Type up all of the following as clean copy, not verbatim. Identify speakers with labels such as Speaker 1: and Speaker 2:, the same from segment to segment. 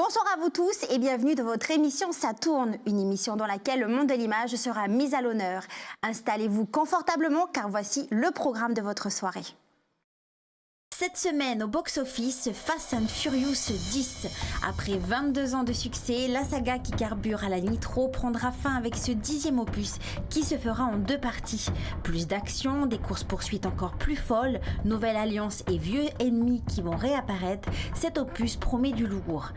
Speaker 1: Bonsoir à vous tous et bienvenue dans votre émission Ça tourne, une émission dans laquelle le monde de l'image sera mis à l'honneur. Installez-vous confortablement car voici le programme de votre soirée. Cette semaine au box-office, Fast and Furious 10. Après 22 ans de succès, la saga qui carbure à la nitro prendra fin avec ce 10e opus qui se fera en 2 parties. Plus d'action, des courses-poursuites encore plus folles, nouvelle alliance et vieux ennemis qui vont réapparaître, cet opus promet du lourd.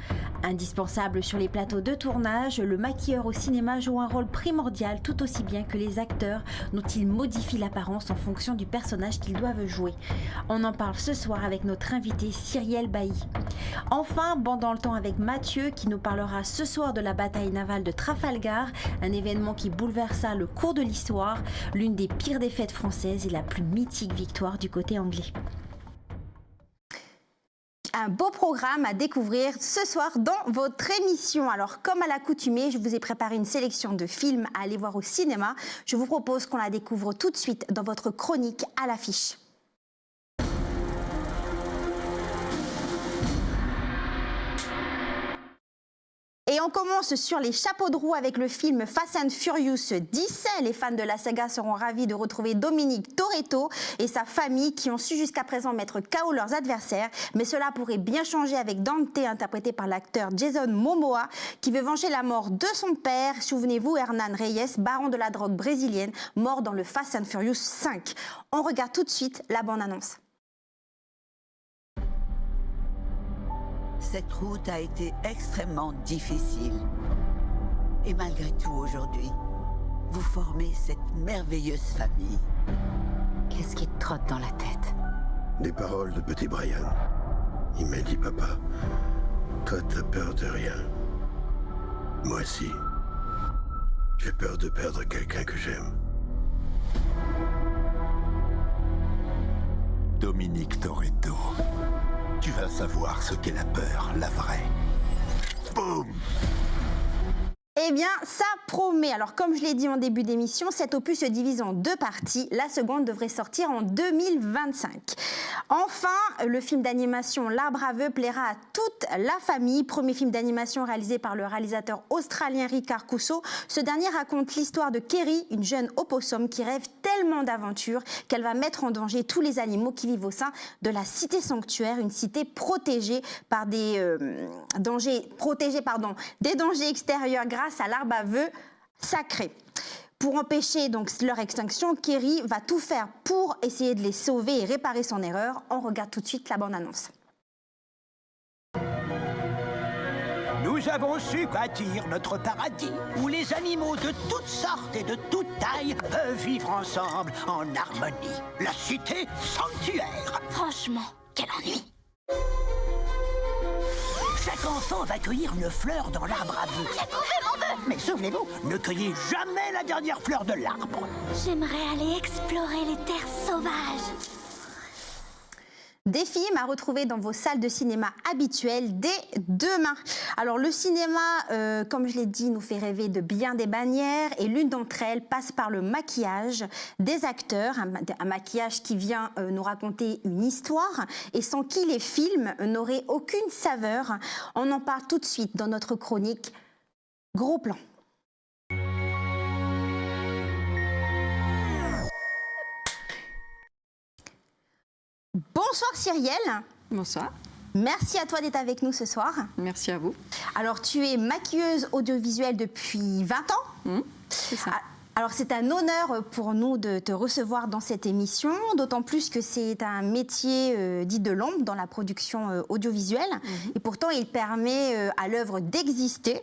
Speaker 1: Indispensable sur les plateaux de tournage, le maquilleur au cinéma joue un rôle primordial tout aussi bien que les acteurs dont ils modifient l'apparence en fonction du personnage qu'ils doivent jouer. On en parle ce soir avec notre invité Cyrielle Bailly. Enfin, bande dans le temps avec Mathieu qui nous parlera ce soir de la bataille navale de Trafalgar, un événement qui bouleversa le cours de l'histoire, l'une des pires défaites françaises et la plus mythique victoire du côté anglais. Un beau programme à découvrir ce soir dans votre émission. Alors, comme à l'accoutumée, je vous ai préparé une sélection de films à aller voir au cinéma. Je vous propose qu'on la découvre tout de suite dans votre chronique à l'affiche. Et on commence sur les chapeaux de roue avec le film Fast and Furious 10. Les fans de la saga seront ravis de retrouver Dominic Toretto et sa famille qui ont su jusqu'à présent mettre KO leurs adversaires. Mais cela pourrait bien changer avec Dante, interprété par l'acteur Jason Momoa, qui veut venger la mort de son père. Souvenez-vous, Hernan Reyes, baron de la drogue brésilienne, mort dans le Fast and Furious 5. On regarde tout de suite la bande-annonce.
Speaker 2: Cette route a été extrêmement difficile. Et malgré tout, aujourd'hui, vous formez cette merveilleuse famille.
Speaker 3: Qu'est-ce qui te trotte dans la tête?
Speaker 4: Des paroles de petit Brian. Il m'a dit, papa, toi t'as peur de rien. Moi aussi. J'ai peur de perdre quelqu'un que j'aime.
Speaker 5: Dominic Toretto. Tu vas savoir ce qu'est la peur, la vraie. Boum!
Speaker 1: Eh bien, ça promet. Alors, comme je l'ai dit en début d'émission, cet opus se divise en 2 parties. La seconde devrait sortir en 2025. Enfin, le film d'animation L'Arbre à vœux plaira à toute la famille. Premier film d'animation réalisé par le réalisateur australien Ricard Cousso. Ce dernier raconte l'histoire de Kerry, une jeune opossum qui rêve tellement d'aventures qu'elle va mettre en danger tous les animaux qui vivent au sein de la cité sanctuaire, une cité protégée par des dangers extérieurs grâce à l'arbre à vœux sacré. Pour empêcher donc leur extinction, Kerry va tout faire pour essayer de les sauver et réparer son erreur. On regarde tout de suite la bande-annonce.
Speaker 6: Nous avons su bâtir notre paradis où les animaux de toutes sortes et de toutes tailles peuvent vivre ensemble en harmonie. La cité sanctuaire.
Speaker 3: Franchement, quel ennui!
Speaker 6: Chaque enfant va cueillir une fleur dans l'arbre à vœux.
Speaker 3: J'ai trouvé mon vœu!
Speaker 6: Mais souvenez-vous, ne cueillez jamais la dernière fleur de l'arbre.
Speaker 3: J'aimerais aller explorer les terres sauvages.
Speaker 1: Des films à retrouver dans vos salles de cinéma habituelles dès demain. Alors le cinéma, comme je l'ai dit, nous fait rêver de bien des bannières et l'une d'entre elles passe par le maquillage des acteurs, un maquillage qui vient nous raconter une histoire et sans qui les films n'auraient aucune saveur. On en parle tout de suite dans notre chronique Gros Plan. Bonsoir Cyrielle.
Speaker 7: Bonsoir.
Speaker 1: Merci à toi d'être avec nous ce soir.
Speaker 7: Merci à vous.
Speaker 1: Alors tu es maquilleuse audiovisuelle depuis 20 ans.
Speaker 7: C'est ça.
Speaker 1: Alors c'est un honneur pour nous de te recevoir dans cette émission, d'autant plus que c'est un métier dit de l'ombre dans la production audiovisuelle et pourtant il permet à l'œuvre d'exister.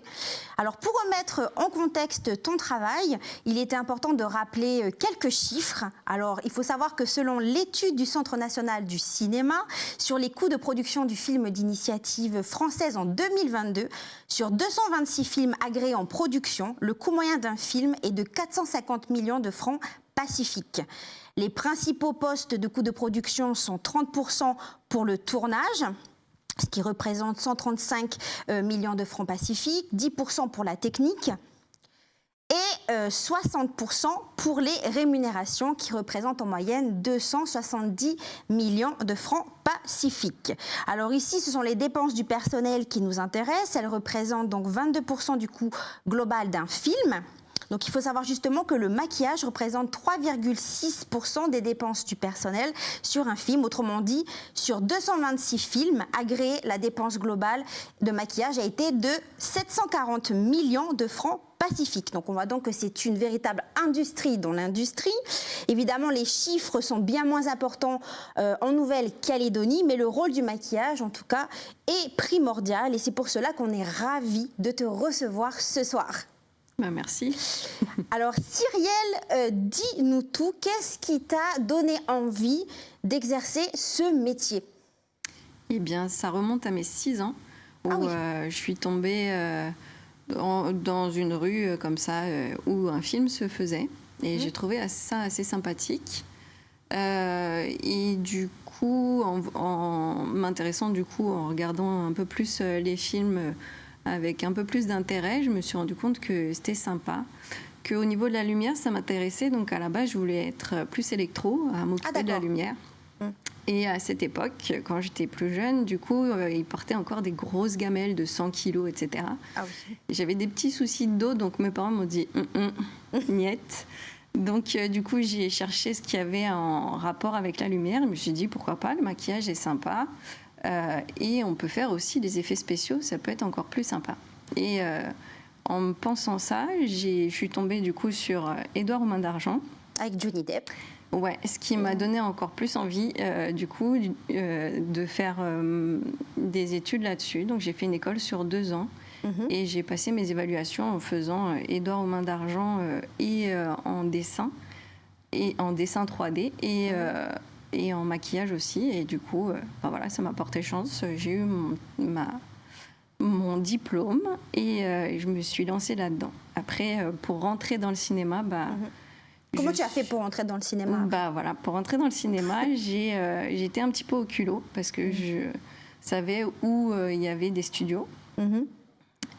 Speaker 1: Alors pour remettre en contexte ton travail, il était important de rappeler quelques chiffres. Alors il faut savoir que selon l'étude du Centre national du cinéma sur les coûts de production du film d'initiative française en 2022, sur 226 films agréés en production, le coût moyen d'un film est de 450 millions de francs pacifiques. Les principaux postes de coûts de production sont 30% pour le tournage, ce qui représente 135 millions de francs pacifiques, 10% pour la technique, et 60% pour les rémunérations qui représentent en moyenne 270 millions de francs pacifiques. Alors ici, ce sont les dépenses du personnel qui nous intéressent. Elles représentent donc 22% du coût global d'un film. Donc il faut savoir justement que le maquillage représente 3,6% des dépenses du personnel sur un film. Autrement dit, sur 226 films agréés, la dépense globale de maquillage a été de 740 millions de francs pacifiques. Donc on voit donc que c'est une véritable industrie dans l'industrie. Évidemment, les chiffres sont bien moins importants en Nouvelle-Calédonie, mais le rôle du maquillage, en tout cas, est primordial. Et c'est pour cela qu'on est ravis de te recevoir ce soir.
Speaker 7: Ben merci.
Speaker 1: Alors Cyrielle, dis-nous tout, qu'est-ce qui t'a donné envie d'exercer ce métier?
Speaker 7: Eh bien, ça remonte à mes 6 ans, où je suis tombée dans une rue comme ça, où un film se faisait, et j'ai trouvé ça assez sympathique. Et du coup, en m'intéressant du coup, en regardant un peu plus les films avec un peu plus d'intérêt, je me suis rendu compte que c'était sympa, qu'au niveau de la lumière, ça m'intéressait. Donc à la base, je voulais être plus électro, à m'occuper de la lumière. Et à cette époque, quand j'étais plus jeune, du coup, ils portaient encore des grosses gamelles de 100 kilos, etc. Ah oui. J'avais des petits soucis de dos, donc mes parents m'ont dit niette. Donc du coup, j'ai cherché ce qu'il y avait en rapport avec la lumière. Je me suis dit, pourquoi pas, le maquillage est sympa. Et on peut faire aussi des effets spéciaux, ça peut être encore plus sympa. Et en me pensant ça, je suis tombée du coup sur Édouard aux mains d'argent.
Speaker 1: Avec Johnny Depp.
Speaker 7: Ouais, ce qui m'a donné encore plus envie du coup de faire des études là-dessus. Donc j'ai fait une école sur 2 ans et j'ai passé mes évaluations en faisant Édouard aux mains d'argent et en dessin 3D et en maquillage aussi. Et du coup, voilà, ça m'a porté chance. J'ai eu mon diplôme et je me suis lancée là-dedans. Après, pour rentrer dans le cinéma,
Speaker 1: comment tu as fait pour rentrer dans le cinéma?
Speaker 7: Voilà, pour rentrer dans le cinéma, j'étais un petit peu au culot parce que je savais où il y avait des studios.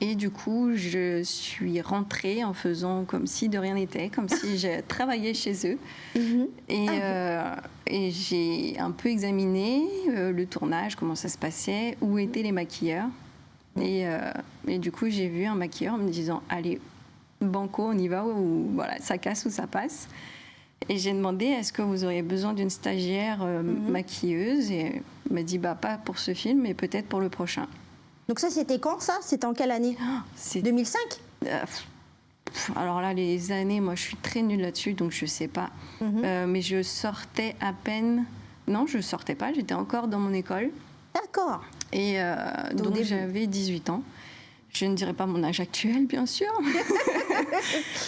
Speaker 7: Et du coup, je suis rentrée en faisant comme si de rien n'était, comme si j'ai travaillé chez eux. Et j'ai un peu examiné le tournage, comment ça se passait, où étaient les maquilleurs. Et du coup, j'ai vu un maquilleur en me disant « Allez, banco, on y va, ou voilà, ça casse ou ça passe ». Et j'ai demandé « Est-ce que vous auriez besoin d'une stagiaire maquilleuse ?» Et il m'a dit « Pas pour ce film, mais peut-être pour le prochain ».
Speaker 1: Donc ça, c'était quand ça? C'était en quelle année? 2005?
Speaker 7: Alors là, les années, moi, je suis très nulle là-dessus, donc je sais pas. Mais je sortais à peine... Non, je sortais pas, j'étais encore dans mon école.
Speaker 1: D'accord.
Speaker 7: Et donc j'avais 18 ans. Je ne dirai pas mon âge actuel, bien sûr.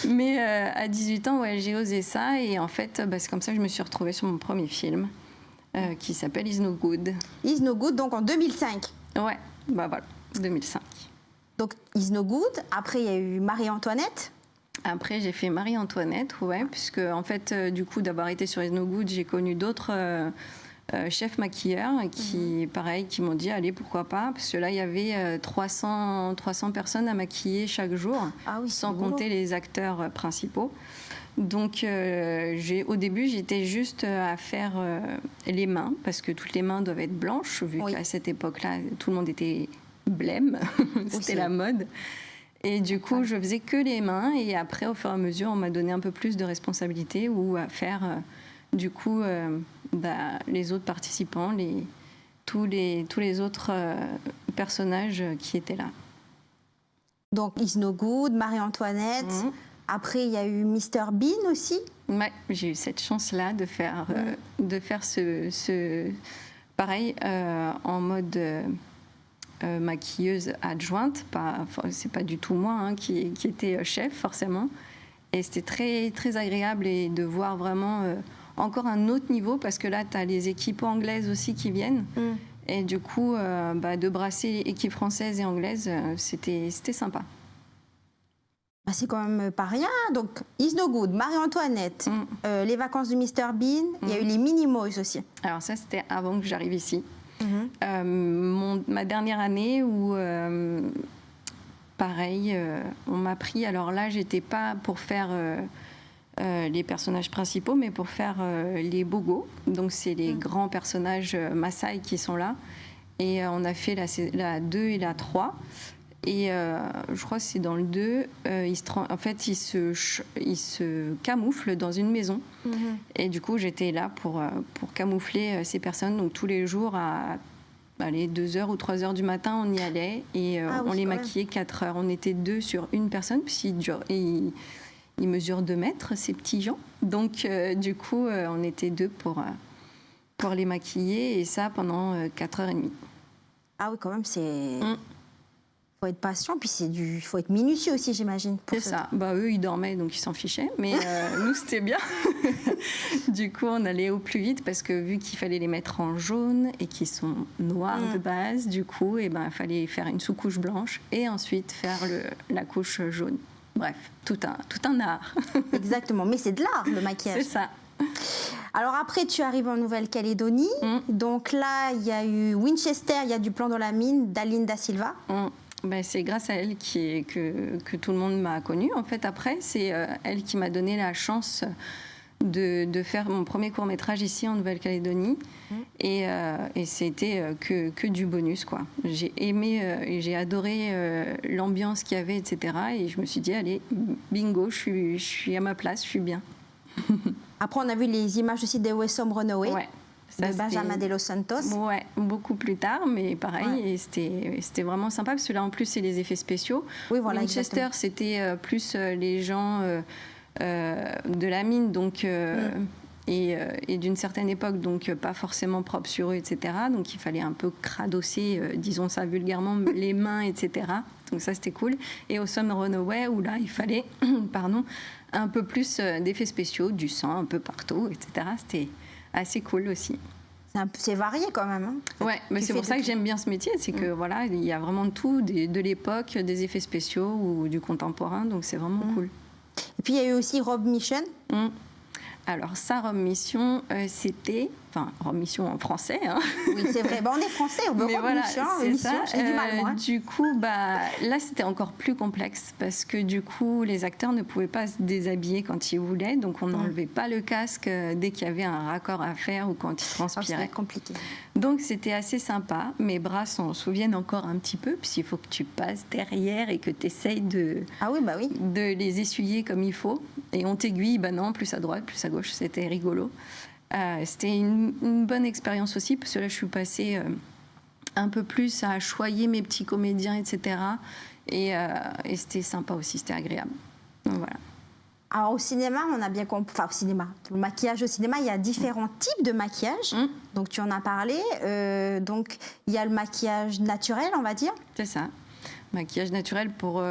Speaker 7: Mais à 18 ans, ouais, j'ai osé ça. Et en fait, c'est comme ça que je me suis retrouvée sur mon premier film, qui s'appelle Is No Good.
Speaker 1: Is No Good, donc en 2005.
Speaker 7: Ouais. Voilà, 2005.
Speaker 1: Donc, Is No Good. Après, il y a eu Marie-Antoinette.
Speaker 7: Après, j'ai fait Marie-Antoinette, ouais, puisque, en fait, du coup, d'avoir été sur Is No Good, j'ai connu d'autres chefs maquilleurs qui, pareil, qui m'ont dit, allez, pourquoi pas, parce que là, il y avait 300 personnes à maquiller chaque jour, sans compter les acteurs principaux. Donc, au début, j'étais juste à faire les mains, parce que toutes les mains doivent être blanches, vu qu'à cette époque-là, tout le monde était blême, c'était la mode. Et du coup, je faisais que les mains, et après, au fur et à mesure, on m'a donné un peu plus de responsabilités, ou à faire, du coup, les autres participants, tous les autres personnages qui étaient là.
Speaker 1: Donc, Is No Good, Marie-Antoinette... Après, il y a eu Mr Bean aussi.
Speaker 7: Ouais, j'ai eu cette chance-là de faire ce pareil en mode maquilleuse adjointe. C'est pas du tout moi qui était chef forcément. Et c'était très très agréable et de voir vraiment encore un autre niveau parce que là, tu as les équipes anglaises aussi qui viennent. Et du coup, de brasser équipe française et anglaise, c'était sympa.
Speaker 1: C'est quand même pas rien. Donc, Is No Good, Marie-Antoinette, Les vacances de Mr Bean, il y a eu les Minimoys aussi.
Speaker 7: Alors ça, c'était avant que j'arrive ici. Ma dernière année où pareil, on m'a pris. Alors là, j'étais pas pour faire les personnages principaux, mais pour faire les bogos. Donc c'est les grands personnages Maasai qui sont là. Et on a fait la 2 et la 3. Et je crois que c'est dans le 2, il se camoufle dans une maison. Et du coup, j'étais là pour camoufler ces personnes. Donc tous les jours, à 2h ou 3h du matin, on y allait. Et on les maquillait 4 heures. On était 2 sur une personne, puisqu'ils mesurent 2 mètres, ces petits gens. Donc du coup, on était 2 pour les maquiller. Et ça pendant 4h30.
Speaker 1: Ah oui, quand même, c'est... faut être patient, puis il faut être minutieux aussi, j'imagine.
Speaker 7: C'est ça. Bah, eux, ils dormaient, donc ils s'en fichaient. Mais nous, c'était bien. Du coup, on allait au plus vite parce que vu qu'il fallait les mettre en jaune et qu'ils sont noirs de base, du coup, il fallait faire une sous-couche blanche et ensuite faire la couche jaune. Bref, tout un art. Exactement.
Speaker 1: Mais c'est de l'art, le maquillage.
Speaker 7: C'est ça.
Speaker 1: Alors après, tu arrives en Nouvelle-Calédonie. Donc là, il y a eu Winchester, il y a du plomb dans la mine d'Aline Da Silva.
Speaker 7: Ben, c'est grâce à elle que tout le monde m'a connue. En fait, après, c'est elle qui m'a donné la chance de faire mon premier court-métrage ici en Nouvelle-Calédonie. Et c'était que du bonus, quoi. J'ai aimé et j'ai adoré l'ambiance qu'il y avait, etc. Et je me suis dit, allez, bingo, je suis à ma place, je suis bien.
Speaker 1: Après, on a vu les images aussi de West Home Runaway.
Speaker 7: Ouais.
Speaker 1: De Benjamin de Los Santos.
Speaker 7: Ouais, beaucoup plus tard, mais pareil, et c'était vraiment sympa, parce que là, en plus, c'est les effets spéciaux.
Speaker 1: Oui, voilà,
Speaker 7: Winchester, c'était plus les gens de la mine, donc, et d'une certaine époque, donc pas forcément propres sur eux, etc. Donc, il fallait un peu cradosser, disons ça vulgairement, les mains, etc. Donc ça, c'était cool. Et au Some Runaway, où là, il fallait un peu plus d'effets spéciaux, du sang un peu partout, etc. C'était assez cool aussi.
Speaker 1: C'est varié quand même. Hein.
Speaker 7: Ouais, mais c'est pour ça que j'aime bien ce métier, c'est que voilà, il y a vraiment de tout, de l'époque, des effets spéciaux ou du contemporain, donc c'est vraiment cool.
Speaker 1: Et puis il y a eu aussi Rob Mission.
Speaker 7: Alors ça, Rob Mission, c'était... Enfin, Rob Mission en français. Hein.
Speaker 1: Oui, c'est vrai. On est français, on veut Rob Mission. J'ai du mal, moi.
Speaker 7: Du coup, là, c'était encore plus complexe parce que du coup, les acteurs ne pouvaient pas se déshabiller quand ils voulaient. Donc, on n'enlevait pas le casque dès qu'il y avait un raccord à faire ou quand ils transpiraient.
Speaker 1: C'était compliqué.
Speaker 7: Donc, c'était assez sympa. Mes bras s'en souviennent encore un petit peu puisqu'il faut que tu passes derrière et que tu essayes de les essuyer comme il faut. Et on t'aiguille, non, plus à droite, plus à gauche. C'était rigolo. C'était une bonne expérience aussi, parce que là, je suis passée un peu plus à choyer mes petits comédiens, etc. Et c'était sympa aussi, c'était agréable. Donc, voilà.
Speaker 1: Alors, au cinéma, on a bien compris... Enfin, au cinéma, le maquillage au cinéma, il y a différents types de maquillage. Donc, tu en as parlé. Donc, il y a le maquillage naturel, on va dire.
Speaker 7: C'est ça. Maquillage naturel pour,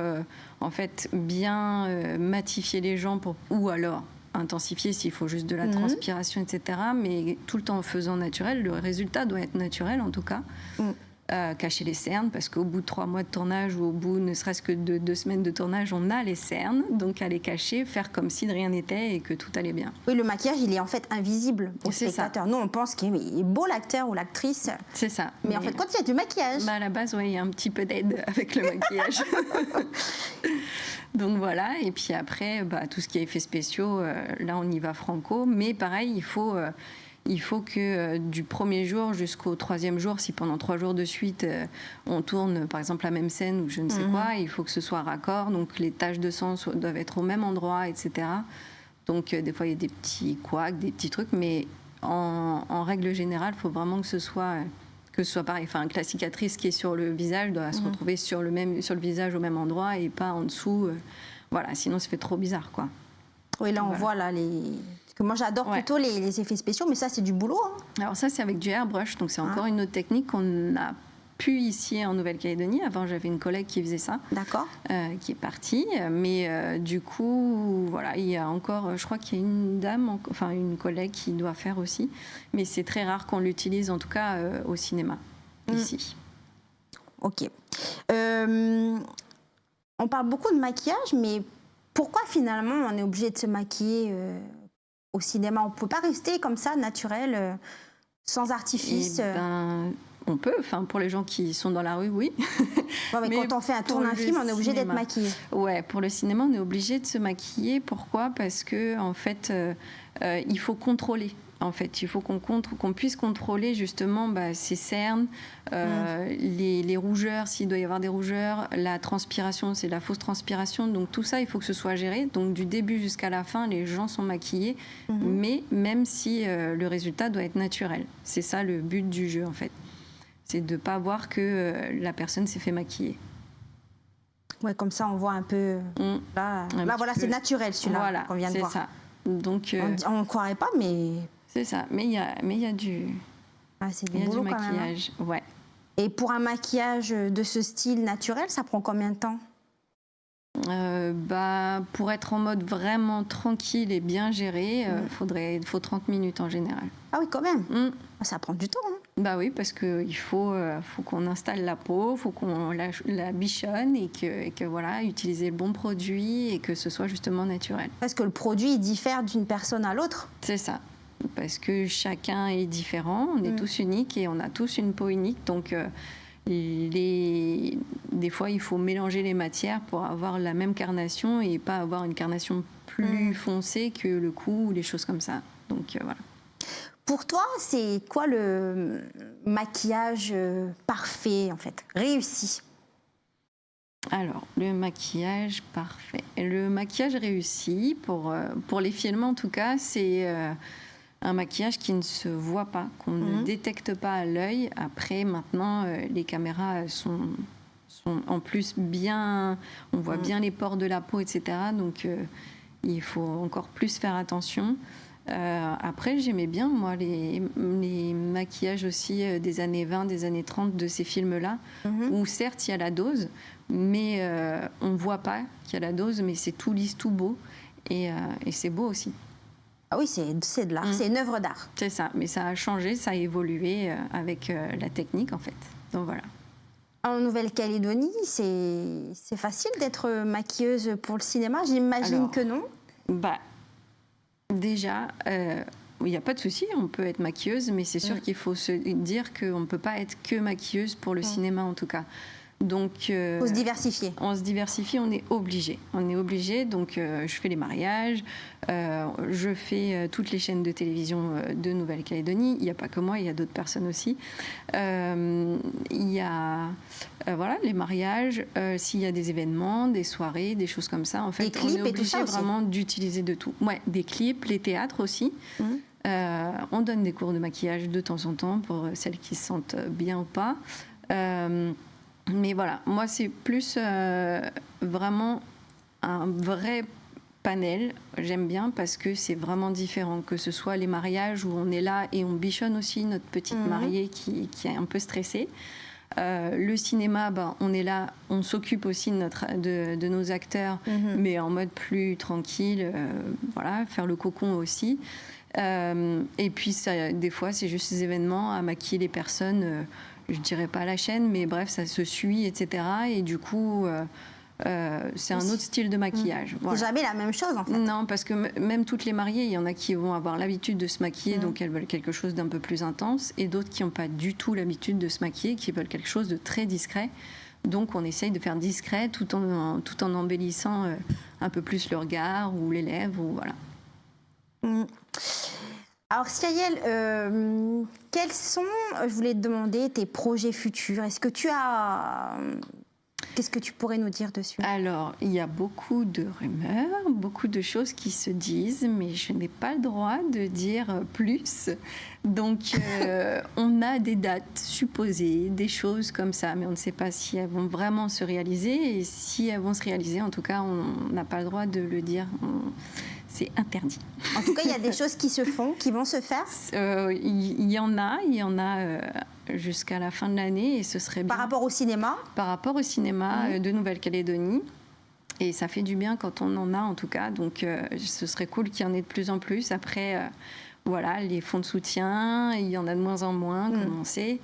Speaker 7: en fait, bien matifier les gens ou alors... intensifier s'il faut juste de la transpiration, etc. Mais tout le temps en faisant naturel, le résultat doit être naturel en tout cas. Cacher les cernes, parce qu'au bout de 3 mois de tournage ou au bout ne serait-ce que de 2 semaines de tournage, on a les cernes, donc à les cacher, faire comme si de rien n'était et que tout allait bien.
Speaker 1: Oui, le maquillage, il est en fait invisible au spectateur. Nous, on pense qu'il est beau l'acteur ou l'actrice. C'est ça. Mais en fait, quand il y a du maquillage...
Speaker 7: À la base, il y a un petit peu d'aide avec le maquillage. Donc voilà, et puis après, tout ce qui est effets spéciaux, là, on y va franco. Mais pareil, il faut que du premier jour jusqu'au 3e jour, si pendant 3 jours de suite, on tourne par exemple la même scène ou je ne sais quoi, il faut que ce soit raccord. Donc les taches de sang doivent être au même endroit, etc. Donc des fois, il y a des petits couacs, des petits trucs, mais en règle générale, il faut vraiment que ce soit pareil. Enfin, que la cicatrice qui est sur le visage doit se retrouver sur le visage au même endroit et pas en dessous. Voilà, sinon ça fait trop bizarre, quoi.
Speaker 1: Oui, là, on voit là que moi, j'adore plutôt les effets spéciaux, mais ça, c'est du boulot. Hein.
Speaker 7: Alors ça, c'est avec du airbrush, donc c'est encore une autre technique qu'on n'a plus ici en Nouvelle-Calédonie. Avant, j'avais une collègue qui faisait ça.
Speaker 1: D'accord.
Speaker 7: Qui est partie. Mais du coup, voilà, il y a encore, je crois qu'il y a une dame, enfin une collègue qui doit faire aussi. Mais c'est très rare qu'on l'utilise, en tout cas au cinéma, ici.
Speaker 1: Ok. On parle beaucoup de maquillage, mais pourquoi finalement on est obligé de se maquiller au cinéma? On ne peut pas rester comme ça, naturel, sans artifice.
Speaker 7: On peut, enfin pour les gens qui sont dans la rue, oui.
Speaker 1: Ouais, mais quand on tourne un film, on est obligé d'être maquillé.
Speaker 7: Ouais, pour le cinéma, on est obligé de se maquiller. Pourquoi ? Parce que en fait, il faut contrôler. En fait, il faut qu'on puisse contrôler justement ces cernes, les rougeurs, s'il doit y avoir des rougeurs, la transpiration, c'est la fausse transpiration. Donc tout ça, il faut que ce soit géré. Donc du début jusqu'à la fin, les gens sont maquillés, mais même si le résultat doit être naturel. C'est ça le but du jeu en fait. C'est de ne pas voir que la personne s'est fait maquiller.
Speaker 1: Ouais, comme ça, on voit un peu. Là, voilà, c'est naturel celui-là
Speaker 7: voilà,
Speaker 1: qu'on vient de voir.
Speaker 7: C'est ça. Donc,
Speaker 1: on ne croirait pas, mais.
Speaker 7: C'est ça. Mais il y a du.
Speaker 1: C'est du boulot quand même.
Speaker 7: Maquillage. Ouais.
Speaker 1: Et pour un maquillage de ce style naturel, ça prend combien de temps ?
Speaker 7: Pour être en mode vraiment tranquille et bien géré, faut 30 minutes en général.
Speaker 1: Ah oui, quand même. Ça prend du temps.
Speaker 7: Bah oui, parce qu'il faut qu'on installe la peau, faut qu'on la bichonne et que voilà, utiliser le bon produit et que ce soit justement naturel.
Speaker 1: Parce que le produit il diffère d'une personne à l'autre.
Speaker 7: C'est ça. Parce que chacun est différent, on est tous uniques et on a tous une peau unique. Donc, des fois, il faut mélanger les matières pour avoir la même carnation et pas avoir une carnation plus foncée que le cou ou les choses comme ça. Donc, voilà.
Speaker 1: Pour toi, c'est quoi le maquillage parfait, en fait, réussi ?
Speaker 7: Alors, le maquillage parfait. Le maquillage réussi, pour les films en tout cas, c'est un maquillage qui ne se voit pas, qu'on ne détecte pas à l'œil. Après, maintenant, les caméras sont en plus bien... On voit bien les pores de la peau, etc. Donc, il faut encore plus faire attention. Après, j'aimais bien, moi, les maquillages aussi des années 20, des années 30 de ces films-là, où certes, il y a la dose, mais on ne voit pas qu'il y a la dose, mais c'est tout lisse, tout beau, et c'est beau aussi.
Speaker 1: Ah oui, c'est de l'art, c'est une œuvre d'art.
Speaker 7: C'est ça, mais ça a changé, ça a évolué avec la technique, en fait. Donc voilà.
Speaker 1: En Nouvelle-Calédonie, c'est facile d'être maquilleuse pour le cinéma ? J'imagine que non.
Speaker 7: Déjà, il n'y a pas de souci, on peut être maquilleuse, mais c'est sûr qu'il faut se dire qu'on ne peut pas être que maquilleuse pour le cinéma, en tout cas. Donc,
Speaker 1: faut se diversifier.
Speaker 7: On se diversifie, on est obligé. On est obligé, donc je fais les mariages, je fais toutes les chaînes de télévision de Nouvelle-Calédonie. Il n'y a pas que moi, il y a d'autres personnes aussi. Il y a les mariages, s'il y a des événements, des soirées, des choses comme ça. En fait,
Speaker 1: des clips
Speaker 7: on est obligé
Speaker 1: et tout ça
Speaker 7: vraiment d'utiliser de tout. Ouais, des clips, les théâtres aussi. On donne des cours de maquillage de temps en temps pour celles qui se sentent bien ou pas. Mais voilà, moi c'est plus vraiment un vrai panel. J'aime bien parce que c'est vraiment différent, que ce soit les mariages où on est là et on bichonne aussi notre petite mariée qui est un peu stressée. Le cinéma, on est là, on s'occupe aussi de nos acteurs, mais en mode plus tranquille, faire le cocon aussi. Et puis des fois c'est juste des événements à maquiller les personnes. Je dirais pas la chaîne, mais bref, ça se suit, etc. Et du coup, c'est un autre style de maquillage. Voilà.
Speaker 1: C'est jamais la même chose, en fait.
Speaker 7: Non, parce que même toutes les mariées, il y en a qui vont avoir l'habitude de se maquiller, donc elles veulent quelque chose d'un peu plus intense, et d'autres qui n'ont pas du tout l'habitude de se maquiller, qui veulent quelque chose de très discret. Donc, on essaye de faire discret tout en embellissant un peu plus le regard ou les lèvres, ou voilà.
Speaker 1: Alors, Siaël, quels sont, je voulais te demander, tes projets futurs ? Est-ce que tu as... Qu'est-ce que tu pourrais nous dire dessus ?
Speaker 7: Alors, il y a beaucoup de rumeurs, beaucoup de choses qui se disent, mais je n'ai pas le droit de dire plus. Donc, on a des dates supposées, des choses comme ça, mais on ne sait pas si elles vont vraiment se réaliser. Et si elles vont se réaliser, en tout cas, on n'a pas le droit de le dire. C'est interdit.
Speaker 1: En tout cas, il y a des choses qui se font, qui vont se faire.
Speaker 7: Il y en a jusqu'à la fin de l'année et ce serait bien.
Speaker 1: Par rapport au cinéma ? Par
Speaker 7: rapport au cinéma de Nouvelle-Calédonie. Et ça fait du bien quand on en a, en tout cas. Donc, ce serait cool qu'il y en ait de plus en plus. Après, les fonds de soutien, il y en a de moins en moins, comme on sait.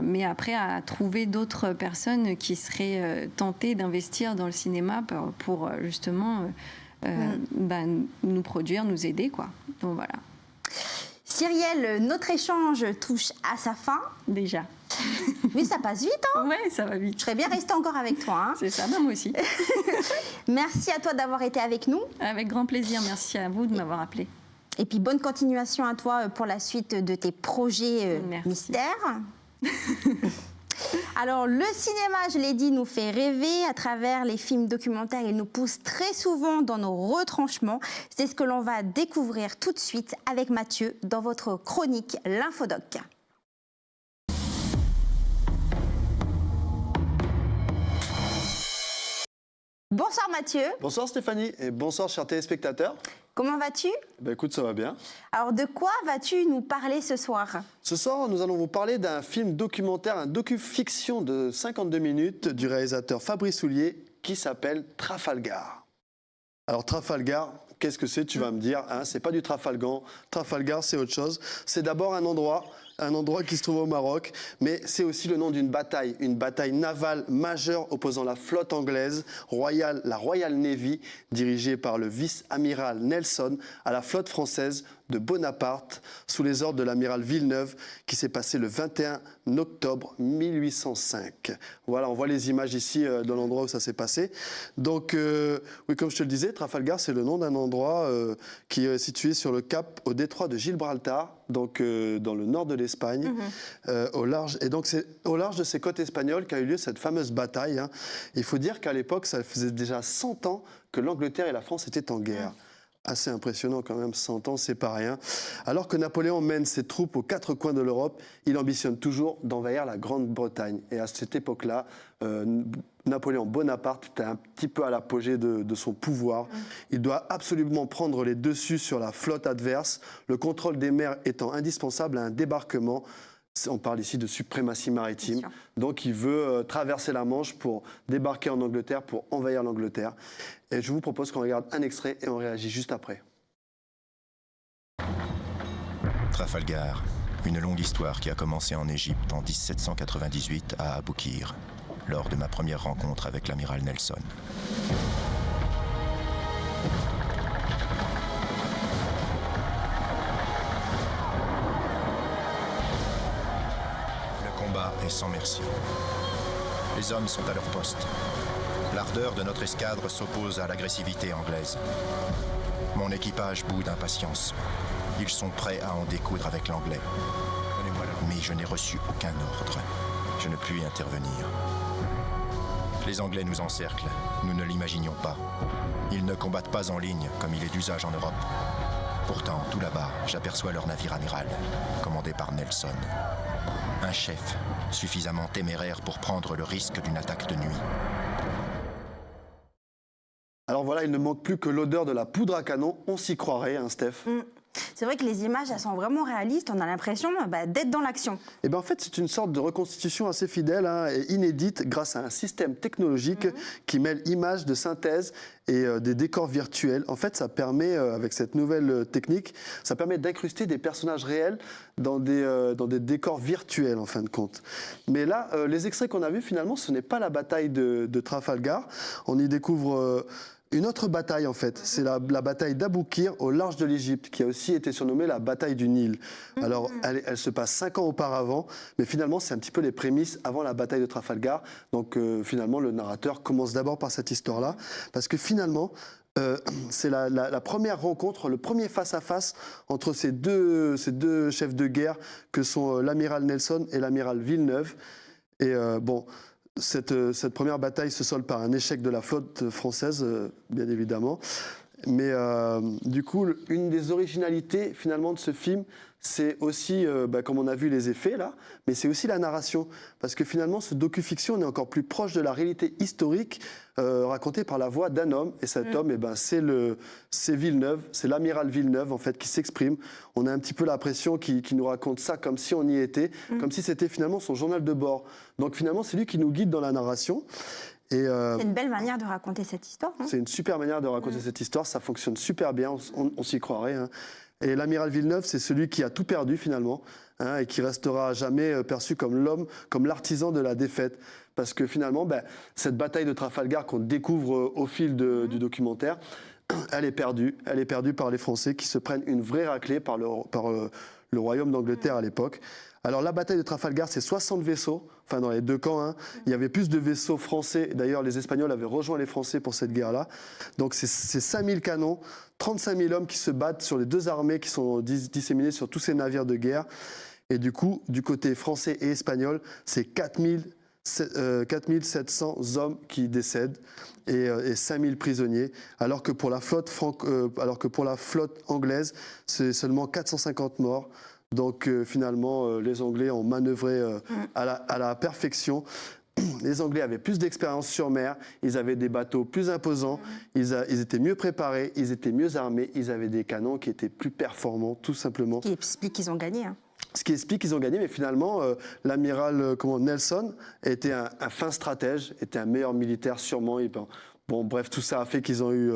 Speaker 7: Mais après, à trouver d'autres personnes qui seraient tentées d'investir dans le cinéma pour justement... nous produire, nous aider, quoi. Donc voilà.
Speaker 1: Cyrielle, notre échange touche à sa fin.
Speaker 7: Déjà.
Speaker 1: Oui, ça passe vite, hein?
Speaker 7: Ouais, ça va vite.
Speaker 1: Je serais bien restée encore avec toi, hein?
Speaker 7: C'est ça, moi aussi.
Speaker 1: Merci à toi d'avoir été avec nous.
Speaker 7: Avec grand plaisir, merci à vous de m'avoir appelé.
Speaker 1: Et puis bonne continuation à toi pour la suite de tes projets mystères. Alors, le cinéma, je l'ai dit, nous fait rêver à travers les films documentaires. Il nous pousse très souvent dans nos retranchements. C'est ce que l'on va découvrir tout de suite avec Mathieu dans votre chronique L'Infodoc. Bonsoir Mathieu.
Speaker 8: Bonsoir Stéphanie et bonsoir chers téléspectateurs.
Speaker 1: Comment vas-tu?
Speaker 8: Écoute, ça va bien.
Speaker 1: Alors, de quoi vas-tu nous parler ce soir?
Speaker 8: Ce soir, nous allons vous parler d'un film documentaire, un docu-fiction de 52 minutes du réalisateur Fabrice Soulier qui s'appelle Trafalgar. Alors Trafalgar, qu'est-ce que c'est? Tu vas me dire, hein, c'est pas du Trafalgar. Trafalgar, c'est autre chose. C'est d'abord un endroit qui se trouve au Maroc, mais c'est aussi le nom d'une bataille, une bataille navale majeure opposant la flotte anglaise, la Royal Navy, dirigée par le vice-amiral Nelson, à la flotte française de Bonaparte, sous les ordres de l'amiral Villeneuve, qui s'est passé le 21 octobre 1805. Voilà, on voit les images ici de l'endroit où ça s'est passé. Donc, oui, comme je te le disais, Trafalgar, c'est le nom d'un endroit qui est situé sur le cap, au détroit de Gibraltar, donc dans le nord de l'Espagne, au large. Et donc, c'est au large de ces côtes espagnoles qu'a eu lieu cette fameuse bataille. Hein. Il faut dire qu'à l'époque, ça faisait déjà 100 ans que l'Angleterre et la France étaient en guerre. Assez impressionnant quand même, 100 ans, c'est pas rien. Alors que Napoléon mène ses troupes aux quatre coins de l'Europe, il ambitionne toujours d'envahir la Grande-Bretagne. Et à cette époque-là, Napoléon Bonaparte était un petit peu à l'apogée de son pouvoir. Il doit absolument prendre les dessus sur la flotte adverse, le contrôle des mers étant indispensable à un débarquement. On parle ici de suprématie maritime. Donc il veut traverser la Manche pour débarquer en Angleterre, pour envahir l'Angleterre. Et je vous propose qu'on regarde un extrait et on réagit juste après.
Speaker 9: Trafalgar, une longue histoire qui a commencé en Égypte en 1798 à Aboukir, lors de ma première rencontre avec l'amiral Nelson. Le combat est sans merci. Les hommes sont à leur poste. L'ardeur de notre escadre s'oppose à l'agressivité anglaise. Mon équipage bout d'impatience. Ils sont prêts à en découdre avec l'anglais. Mais je n'ai reçu aucun ordre. Je ne puis intervenir. Les Anglais nous encerclent. Nous ne l'imaginions pas. Ils ne combattent pas en ligne, comme il est d'usage en Europe. Pourtant, tout là-bas, j'aperçois leur navire amiral, commandé par Nelson. Un chef suffisamment téméraire pour prendre le risque d'une attaque de nuit.
Speaker 8: Alors voilà, il ne manque plus que l'odeur de la poudre à canon. On s'y croirait, hein, Steph?
Speaker 1: C'est vrai que les images, elles sont vraiment réalistes. On a l'impression d'être dans l'action.
Speaker 8: Et bien en fait, c'est une sorte de reconstitution assez fidèle et inédite grâce à un système technologique qui mêle images de synthèse et des décors virtuels. En fait, ça permet, avec cette nouvelle technique, ça permet d'incruster des personnages réels dans des décors virtuels, en fin de compte. Mais là, les extraits qu'on a vus, finalement, ce n'est pas la bataille de Trafalgar. On y découvre une autre bataille, en fait. C'est la bataille d'Aboukir, au large de l'Égypte, qui a aussi été surnommée la bataille du Nil. Alors, elle se passe 5 ans auparavant, mais finalement, c'est un petit peu les prémices avant la bataille de Trafalgar. Donc, finalement, le narrateur commence d'abord par cette histoire-là, parce que finalement, c'est la première rencontre, le premier face-à-face entre ces deux chefs de guerre que sont l'amiral Nelson et l'amiral Villeneuve. Et bon... Cette première bataille se solde par un échec de la flotte française, bien évidemment. Mais du coup, une des originalités finalement de ce film, c'est aussi, comme on a vu les effets là, mais c'est aussi la narration. Parce que finalement, ce docu-fiction, on est encore plus proche de la réalité historique racontée par la voix d'un homme. Et cet homme, c'est Villeneuve, c'est l'amiral Villeneuve en fait qui s'exprime. On a un petit peu l'impression qu'il nous raconte ça comme si on y était, comme si c'était finalement son journal de bord. Donc finalement, c'est lui qui nous guide dans la narration. C'est
Speaker 1: une belle manière de raconter cette histoire. Hein.
Speaker 8: C'est une super manière de raconter cette histoire, ça fonctionne super bien, on s'y croirait. Hein. Et l'amiral Villeneuve, c'est celui qui a tout perdu finalement, hein, et qui restera à jamais perçu comme l'homme, comme l'artisan de la défaite. Parce que finalement, cette bataille de Trafalgar qu'on découvre au fil du documentaire, elle est perdue par les Français qui se prennent une vraie raclée par le royaume d'Angleterre à l'époque. Alors la bataille de Trafalgar, c'est 60 vaisseaux, enfin dans les deux camps. Hein. Il y avait plus de vaisseaux français. D'ailleurs, les Espagnols avaient rejoint les Français pour cette guerre-là. Donc c'est 5000 canons, 35 000 hommes qui se battent sur les deux armées qui sont disséminées sur tous ces navires de guerre. Et du coup, du côté français et espagnol, c'est 4700 hommes qui décèdent et 5000 prisonniers, alors que pour la flotte anglaise, c'est seulement 450 morts. Donc finalement, les Anglais ont manœuvré à la perfection. Les Anglais avaient plus d'expérience sur mer, ils avaient des bateaux plus imposants, ils étaient mieux préparés, ils étaient mieux armés, ils avaient des canons qui étaient plus performants, tout simplement.
Speaker 1: Ce qui explique qu'ils ont gagné. Hein.
Speaker 8: Ce qui explique qu'ils ont gagné, mais finalement, l'amiral Nelson était un fin stratège, était un meilleur militaire sûrement. Bon, bref, tout ça a fait qu'ils ont eu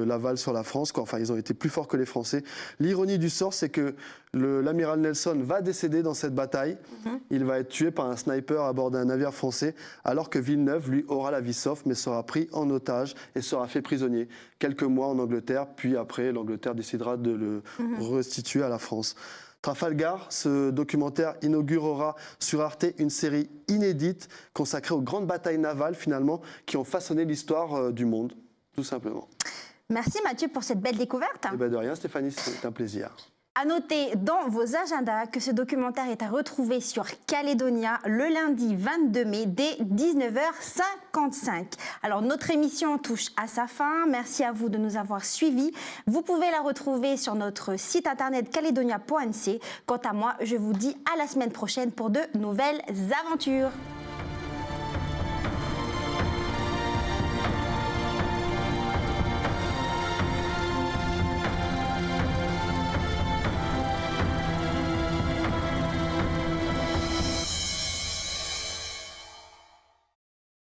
Speaker 8: l'aval sur la France, quoi. Enfin, ils ont été plus forts que les Français. L'ironie du sort, c'est que l'amiral Nelson va décéder dans cette bataille. Il va être tué par un sniper à bord d'un navire français, alors que Villeneuve, lui, aura la vie sauve, mais sera pris en otage et sera fait prisonnier. Quelques mois en Angleterre, puis après, l'Angleterre décidera de le restituer à la France. Trafalgar, ce documentaire inaugurera sur Arte une série inédite consacrée aux grandes batailles navales finalement qui ont façonné l'histoire du monde, tout simplement.
Speaker 1: Merci Mathieu pour cette belle découverte.
Speaker 8: Et de rien Stéphanie, c'est un plaisir.
Speaker 1: À noter dans vos agendas que ce documentaire est à retrouver sur Calédonia le lundi 22 mai dès 19h55. Alors notre émission touche à sa fin. Merci à vous de nous avoir suivis. Vous pouvez la retrouver sur notre site internet caledonia.nc. Quant à moi, je vous dis à la semaine prochaine pour de nouvelles aventures.